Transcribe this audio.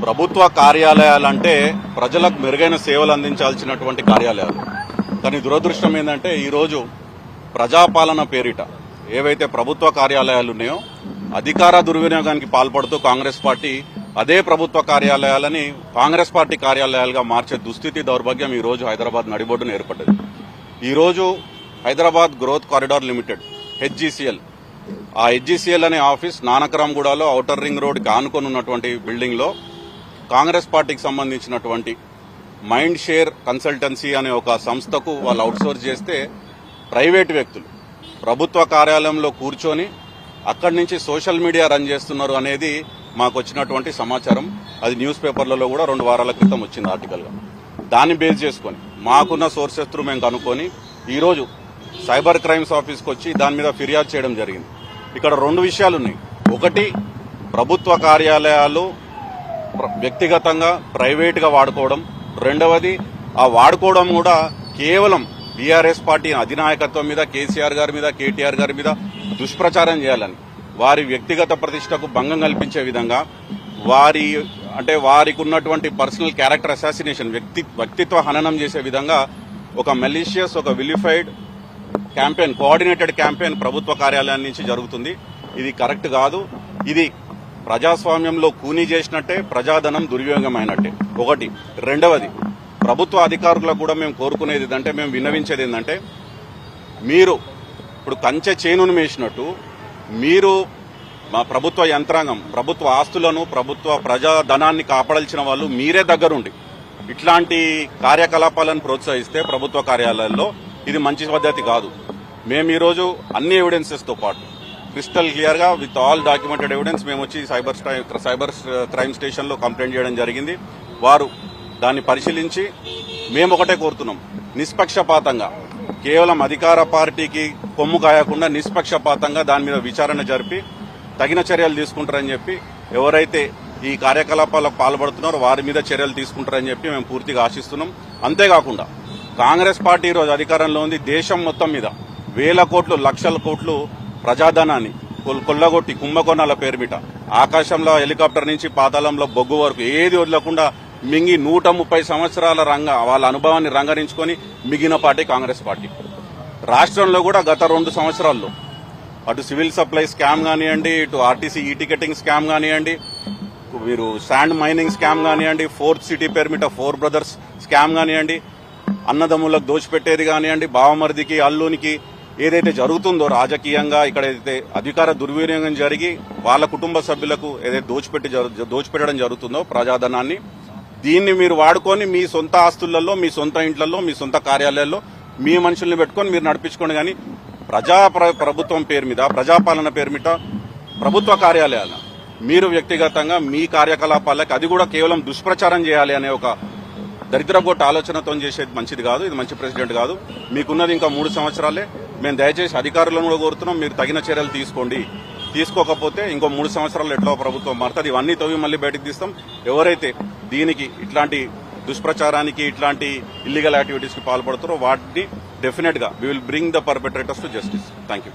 ప్రభుత్వ కార్యాలయాలంటే ప్రజలకు మెరుగైన సేవలు అందించాల్సినటువంటి కార్యాలయాలు. కానీ దురదృష్టం ఏంటంటే ఈరోజు ప్రజాపాలన పేరిట ఏవైతే ప్రభుత్వ కార్యాలయాలు ఉన్నాయో అధికార దుర్వినియోగానికి పాల్పడుతూ కాంగ్రెస్ పార్టీ అదే ప్రభుత్వ కార్యాలయాలని కాంగ్రెస్ పార్టీ కార్యాలయాలుగా మార్చే దుస్థితి, దౌర్భాగ్యం ఈ రోజు హైదరాబాద్ నడిబొడ్డున ఏర్పడ్డది. ఈరోజు హైదరాబాద్ గ్రోత్ కారిడార్ లిమిటెడ్ హెచ్జీసీఎల్, ఆ హెచ్జీసీఎల్ అనే ఆఫీస్ నానక్రామ్గూడలో ఔటర్ రింగ్ రోడ్కి ఆనుకొని ఉన్నటువంటి బిల్డింగ్లో కాంగ్రెస్ పార్టీకి సంబంధించినటువంటి మైండ్ షేర్ కన్సల్టెన్సీ అనే ఒక సంస్థకు వాళ్ళు అవుట్సోర్స్ చేస్తే ప్రైవేటు వ్యక్తులు ప్రభుత్వ కార్యాలయంలో కూర్చొని అక్కడి నుంచి సోషల్ మీడియా రన్ చేస్తున్నారు అనేది మాకు వచ్చినటువంటి సమాచారం. అది న్యూస్ పేపర్లలో కూడా 2 వారాల క్రితం వచ్చింది ఆర్టికల్గా. దాన్ని బేస్ చేసుకొని మాకున్న సోర్సెస్ త్రూ మేము కనుక్కొని ఈరోజు సైబర్ క్రైమ్స్ ఆఫీస్కి వచ్చి దాని మీద ఫిర్యాదు చేయడం జరిగింది. ఇక్కడ 2 విషయాలు ఉన్నాయి. ఒకటి, ప్రభుత్వ కార్యాలయాలు వ్యక్తిగతంగా ప్రైవేటుగా వాడుకోవడం. రెండవది, ఆ వాడుకోవడం కూడా కేవలం బీఆర్ఎస్ పార్టీ అధినాయకత్వం మీద, కేసీఆర్ గారి మీద, కేటీఆర్ గారి మీద దుష్ప్రచారం చేయాలని, వారి వ్యక్తిగత ప్రతిష్టకు భంగం కల్పించే విధంగా, వారికి ఉన్నటువంటి పర్సనల్ క్యారెక్టర్ అసాసినేషన్, వ్యక్తిత్వ హననం చేసే విధంగా ఒక మెలీషియస్, ఒక విలిఫైడ్ క్యాంపెయిన్, కోఆర్డినేటెడ్ క్యాంపెయిన్ ప్రభుత్వ కార్యాలయం నుంచి జరుగుతుంది. ఇది కరెక్ట్ కాదు. ఇది ప్రజాస్వామ్యంలో కూనీ చేసినట్టే, ప్రజాధనం దుర్వినియోగం అయినట్టే. ఒకటి. రెండవది, ప్రభుత్వ అధికారులకు కూడా మేము కోరుకునేది ఏంటంటే, మేము విన్నవించేది ఏంటంటే, మీరు ఇప్పుడు కంచె చేనును మేసినట్టు మీరు మా ప్రభుత్వ యంత్రాంగం, ప్రభుత్వ ఆస్తులను, ప్రభుత్వ ప్రజాధనాన్ని కాపాడాల్సిన వాళ్ళు మీరే దగ్గరుండి ఇట్లాంటి కార్యకలాపాలను ప్రోత్సహిస్తే ప్రభుత్వ కార్యాలయాల్లో ఇది మంచి పద్ధతి కాదు. మేము ఈరోజు అన్ని ఎవిడెన్సెస్తో పాటు క్రిస్టల్ క్లియర్గా విత్ ఆల్ డాక్యుమెంటెడ్ ఎవిడెన్స్ మేము వచ్చి సైబర్ క్రైమ్ స్టేషన్లో కంప్లైంట్ చేయడం జరిగింది. వారు దాన్ని పరిశీలించి మేము ఒకటే కోరుతున్నాం, నిష్పక్షపాతంగా, కేవలం అధికార పార్టీకి కొమ్ము కాయకుండా నిష్పక్షపాతంగా దాని మీద విచారణ జరిపి తగిన చర్యలు తీసుకుంటారని చెప్పి, ఎవరైతే ఈ కార్యకలాపాలకు పాల్పడుతున్నారో వారి మీద చర్యలు తీసుకుంటారని చెప్పి మేము పూర్తిగా ఆశిస్తున్నాం. అంతేకాకుండా కాంగ్రెస్ పార్టీ ఈరోజు అధికారంలో ఉంది. దేశం మొత్తం మీద వేల కోట్లు, లక్షల కోట్లు ప్రజాధనాన్ని కొల్లగొట్టి కుంభకోణాల పేరుమిట ఆకాశంలో హెలికాప్టర్ నుంచి పాతాళంలో బొగ్గు వరకు ఏది వదలకుండా మింగి 130 సంవత్సరాల వాళ్ళ అనుభవాన్ని రంగరించుకొని మిగిలిన పార్టీ కాంగ్రెస్ పార్టీ. రాష్ట్రంలో కూడా గత 2 సంవత్సరాల్లో అటు సివిల్ సప్లై స్కామ్ కానివ్వండి, ఇటు ఆర్టీసీ ఈ టికెటింగ్ స్కామ్ కానివ్వండి, మీరు శాండ్ మైనింగ్ స్కామ్ కానివ్వండి, 4th సిటీ పేరుమిట 4 బ్రదర్స్ స్కామ్ కానివ్వండి, అన్నదమ్ములకు దోచిపెట్టేది కానివ్వండి, బావమరిదికి అల్లునికి ఏదైతే జరుగుతుందో రాజకీయంగా, ఇక్కడ ఏదైతే అధికార దుర్వినియోగం జరిగి వాళ్ళ కుటుంబ సభ్యులకు ఏదైతే దోచిపెట్టడం జరుగుతుందో ప్రజాధనాన్ని, దీన్ని మీరు వాడుకొని మీ సొంత ఆస్తులలో, మీ సొంత ఇంట్లలో, మీ సొంత కార్యాలయాల్లో మీ మనుషుల్ని పెట్టుకొని మీరు నడిపించుకోండి. కానీ ప్రభుత్వం పేరు మీద, ప్రజాపాలన పేరు మీద ప్రభుత్వ కార్యాలయాలు మీరు వ్యక్తిగతంగా మీ కార్యకలాపాలకు అది కూడా కేవలం దుష్ప్రచారం చేయాలి అనే ఒక దరిద్రగొట్ట ఆలోచనతో చేసేది మంచిది కాదు. ఇది మంచి ప్రెసిడెంట్ కాదు. మీకున్నది ఇంకా 3 సంవత్సరాలే. మేము దయచేసి అధికారులను కూడా కోరుతున్నాం, మీరు తగిన చర్యలు తీసుకోండి. తీసుకోకపోతే ఇంకో 3 సంవత్సరాలు ఎట్లా ప్రభుత్వం మారుతుంది. ఇవన్నీ తవ్వి మళ్ళీ బయటకు తీస్తాం. ఎవరైతే దీనికి, ఇట్లాంటి దుష్ప్రచారానికి, ఇట్లాంటి ఇల్లీగల్ యాక్టివిటీస్ కి పాల్పడుతారో వాటిని డెఫినెట్ గా we will bring the perpetrators to justice. Thank you.